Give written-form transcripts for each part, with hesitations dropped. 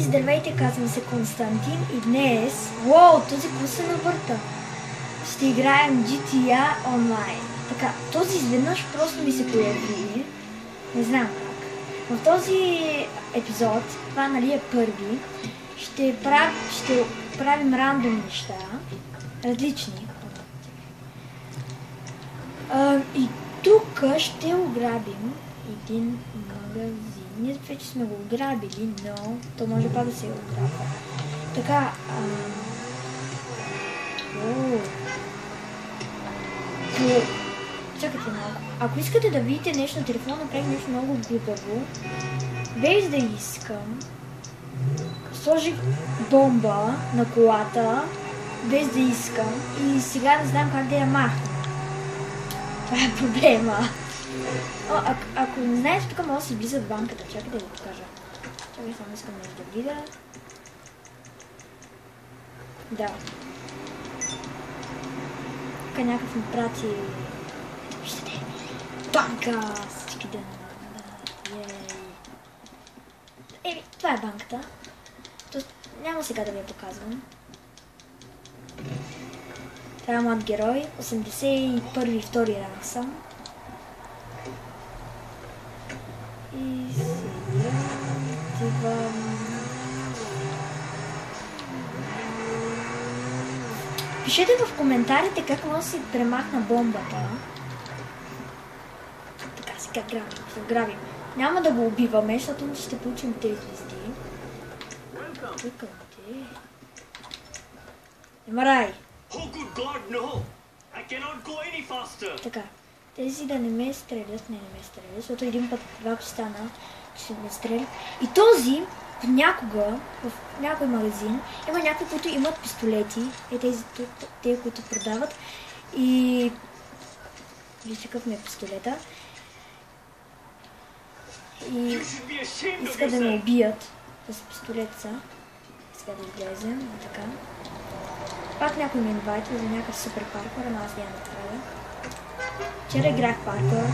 И здравейте, казвам се Константин и днес... Уоу, този какво се навърта? Ще играем GTA Online. Така, този изведнъж просто ми се появи. Не знам как. В този епизод, това нали е първи, ще правим рандом неща. Различни. И тук ще ограбим един магазин. Ние вече сме го ограбили, но то може пак да се ограбва. Така, чакайте малко. Ако искате да видите нещо на телефона, направих нещо много глупаво. Без да искам, сложих бомба на колата, без да искам и сега не знам как да я махна. Това е проблема. Ако не знаете, тук може да се влиза в банката. Чакай да ви покажа. Чакай, само искам да видя. Да. Тук някакъв ми прати... Виждате. Банка! Всички да... Еми, това е банката. Няма сега да ви я показвам. Това е млад герой. 81-2 ранг съм. И сега отивам... Пишете в коментарите как може да си премахна бомбата. Така, сега грабим. Няма да го убиваме, защото ще получим тези звезди. Викам Марай! Така. Тези да не ме стрелят, не ме стрелят, защото един път когато стана, ще ме стрелят. И този, понякога, в някой магазин, има някои, които имат пистолети, тези, които продават. И... Вижте какъв ми е пистолета. И искат да ме убият с пистолетца. Сега да излезем, така. Пак някой ме инвайтва за някакъв супер паркур, ама аз няма да правя. Вчера играх паркур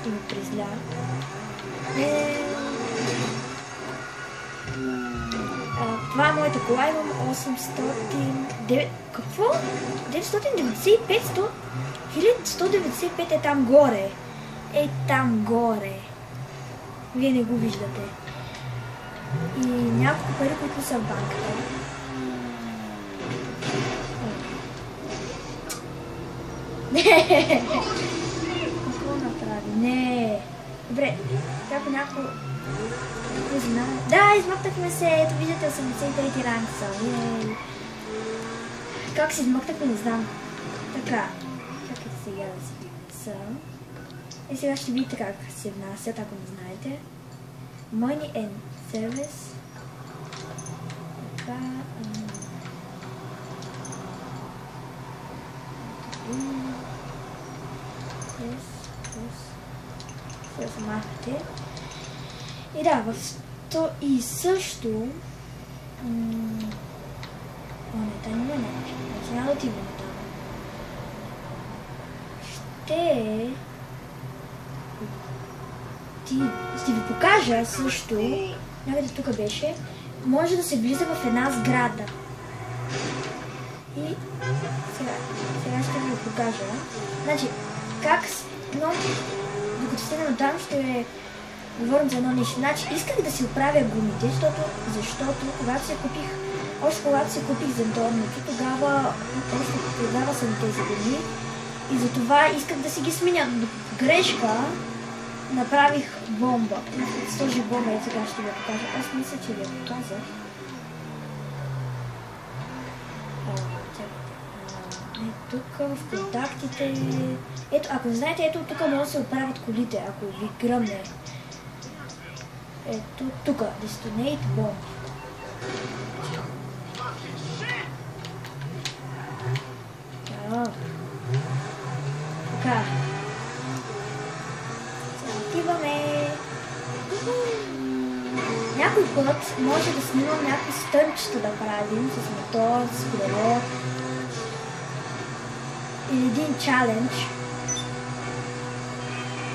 и ми призля. Това е моята кола, имам 800... Какво? 995? 1195 е там горе. Е там горе. Вие не го виждате. И няколко пари, които са в банката. Какво направи? Не. Добре, трябва някой... Не знам. Да, измъкнахме се. Ето виждате 83 ранг са. Как се измъкнахме, не знам. Така. Чакайте сега да си внеса. И сега ще видите как се внасят, ако не знаете. Money and Service. Така. Сега се махате. И да, и също... не, там има нещо. Няма да отиваме там. Ще ви покажа също, някъде тук беше, може да се влиза в една сграда. И сега ще ви покажа. Значи, докато стигнем там, ще говорим за едно нещо. Значи, исках да си оправя гумите, защото когато се купих за дорното, тогава съм тези гуми. И затова исках да си ги сменя. Грешка направих бомба. Сложи бомба и сега ще ви я покажа. Аз мисля, че ви я показах. Тук в контактите... Ето, ако не знаете, ето тук може да се оправят колите, ако ви гръмне. Ето тук, Destinate Bomb. Така. Отиваме. Някой път може да снимам някакви стънчета да правим с мотор, с колело. Или един чалендж,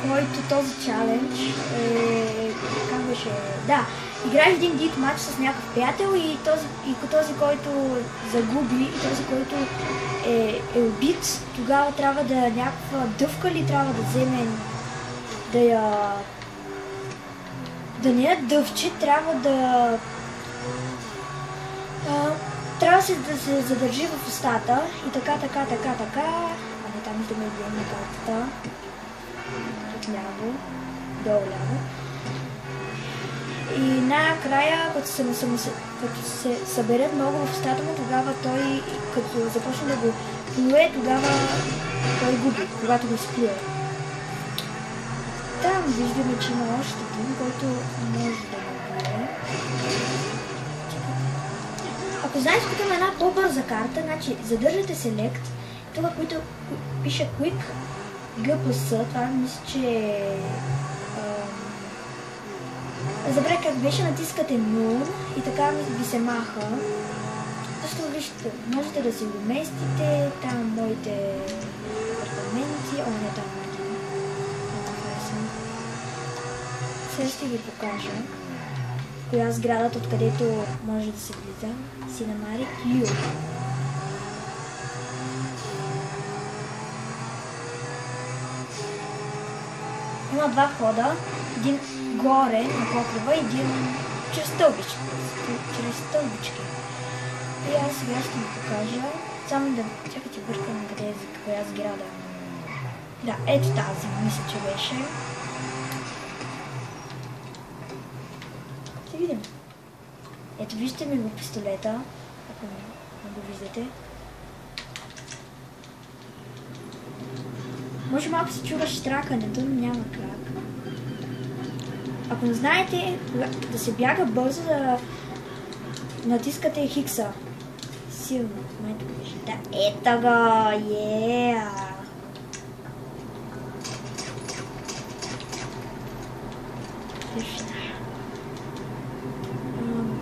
който този чалендж е... как беше? Да, играеш един дит матч с някакъв приятел и този, който загуби и този, който е убит, тогава трябва да някаква дъвка ли трябва да вземе, да не я дъвче, трябва да се задържи в устата и така. Ами там ще ме на картата. Отляво, долу-ляво. И накрая, като се съберат много в устата му, тогава той, като започне да го плюе, тогава той губи, когато го изплюе. Там виждаме, че има още един, който може да го плюе. Ако знаеш, тук има една по-бърза карта, значи задържате Select, тук, който пише Quick GPS, това мисля, че забравя как беше, натискате 0 и така ви се маха. Защо вижте, можете да си го местите, там моите апартаменти, не там. Сега ще ви покажа коя сградата, откъдето може да се влиза. Cinematic U. Има два входа, един горе на покрива и един чрез стълбички. И аз сега ще ви покажа, само да чакайте бъркам къде е за коя сграда. Да, ето тази, мисля, че беше. Ще видим. Ето, вижте ми го пистолета, ако не го виждате. Може малко се чува штракането, но няма как. Ако не знаете да се бяга бързо, да натискате хикса. Силно. Май тук беше. Да, ето го!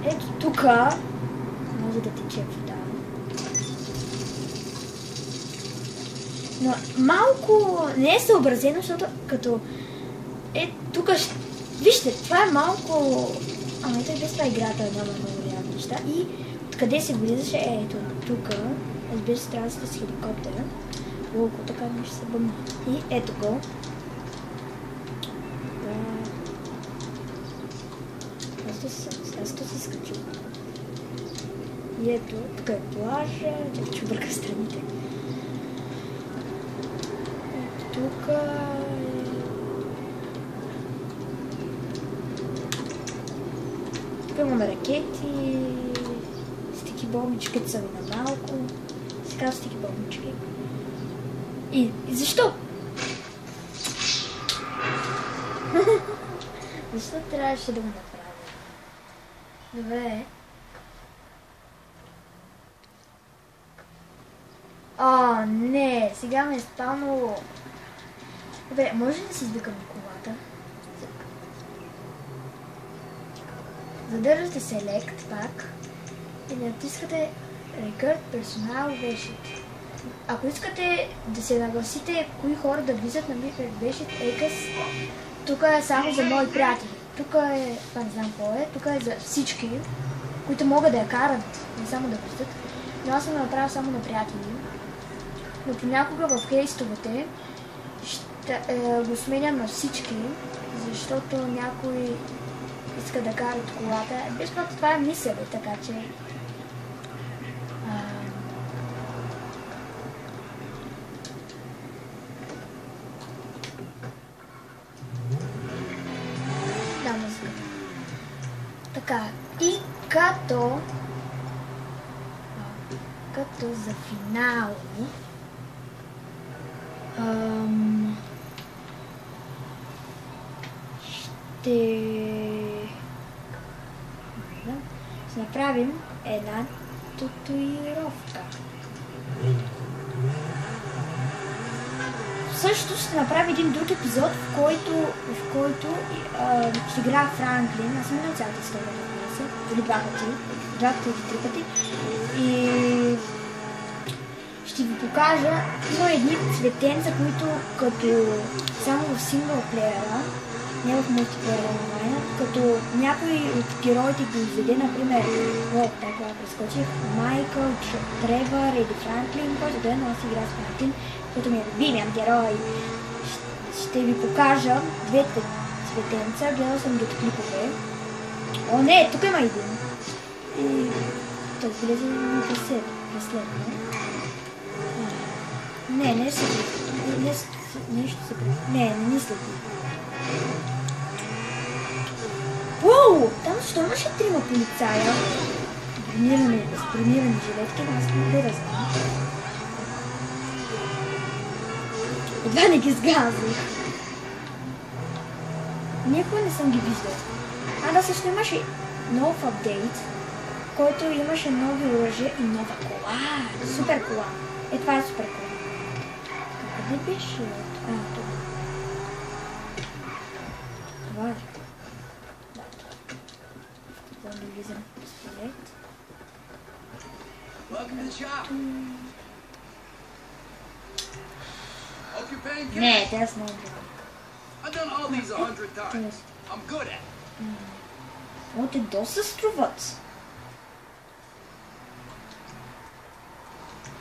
Ето тук може да тече вода. Но малко не е съобразено, защото като тук вижте, това е малко... Ето без това играта няма много реални неща. И откъде се влизаше? Ето тук. Разбира се, трябва да сте с хеликоптера. Локо, така не ще се бъмна. И ето го. Аз то се скачу. И ето, тук е плажа. Че бърка страните. Ето тук имаме ракети, стики бомбички, са ви на малко. Сега стики бомбички. И защо? Защо трябваше да го направя? Добре. Не, сега ме е станало... Добре, може ли да си извикам колата? Задържате Select пак и натискате Record персонал Weshit. Ако искате да се нагласите кои хора да влизат на Weshit Ecas, тук е само за мои приятели. Тук е, това не знам какво е, тук е за всички, които могат да я карат, не само да влизат. Но аз съм направил само на приятели. Но понякога в хейстовете ще го сменям на всички, защото някой иска да карат колата. Безплатно това е мисъл, така че... Да, музиката. Така, и като за финал ще направим една татуировка. Също ще направим един друг епизод, в който ще играя Франклин. Аз съм на цялата история, разбира се, или два пъти или три пъти. И ще ви покажа, има едни цветенца, които като само в синглплеера не в мултиплеер онлайн, като някой от героите го изведе, например, така прескочих, Майкъл, Тревър или Франклин, който ден аз игра с Франклин, който ми е любимият герой. Ще ви покажа двете цветенца, гледал съм ги клипове. О, не, тук има един. И той влезе ми преследва. Не се нещо се не следи. Уоу! Там защо имаше трима полицая? Бронирани жилетки, аз не да знам. Едва не ги сгазих. Никога не съм ги виждал. Да, също имаше нов апдейт, който имаше нови оръжия и нова кола. Супер кола. Това е супер кола. Къде беше? Тук. Това е. Да. Трябва да влизам пистолет. Не, те са много добре. О, те доста струват.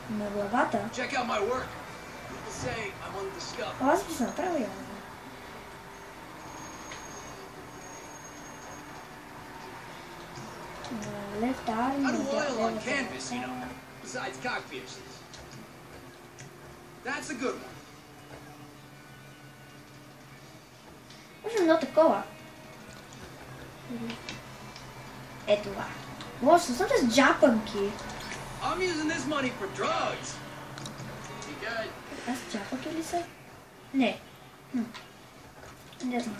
На главата. Аз би се направил. Left arm. Besides cock piercings. That's a good one. Може едно такова. Ето това. О, са с джапанки. I'm using this money for drugs. You good? Аз джапанки ли са? Не. Не знам.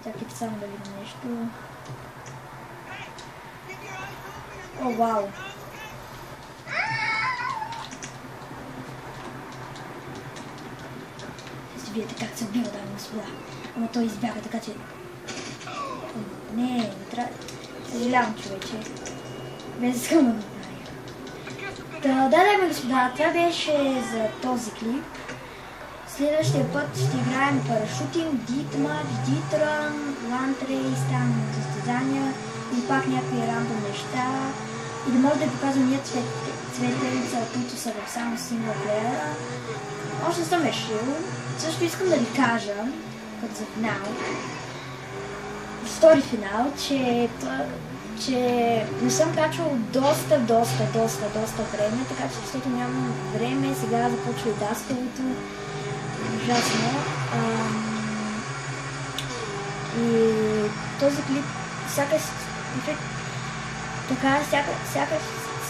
Чакайте само да видим нещо. О, вау. Видите как се убива, дами и господа. Ама той избяга, така че... Не трябва... Съжалявам, човече. Без искам да направя. Да, дами и господа, това беше за този клип. Следващия път ще играем парашутинг, Дитмач, Дитран, Лантрейс, там състезания и пак някакви рандом неща. И да може да показвам ние цветелица, които са в само синглплеера. Още не съм решил. Също искам да ви кажа, като за финал, втори финал, че не съм качвал доста време, така че защото нямам време, сега започва и даскалото. Ужасно. И този клип, всяка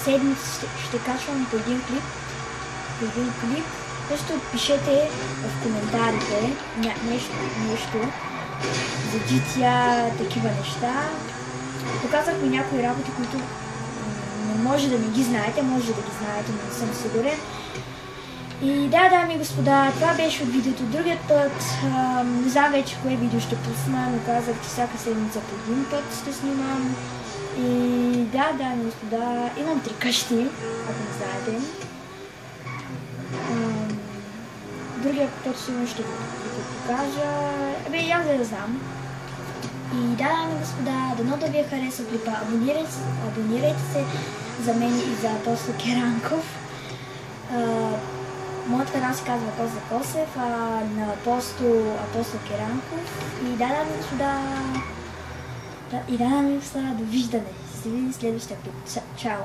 седмица ще качвам по един клип. Също пишете в коментарите нещо за GTA, такива неща. Показах ми някои работи, които не може да не ги знаете, може да ги знаете, но не съм сигурен. И да, дами и господа, това беше от видеото. Другият път, не знам вече кое видео ще пусна, но казах, че всяка седмица по един път ще снимам. И да, дами и господа, имам 3 къщи, ако не знаете. Другия път ще ви покажа. Аз да знам. И да, дами и господа, дано да ви е харесал клипа. Абонирайте се за мен и за Апостол Керанков. Моят канал се казва Коза Косев, на Апостол Керанков. И да, дами и господа, довиждане. Ще се видим следващия път. Чао!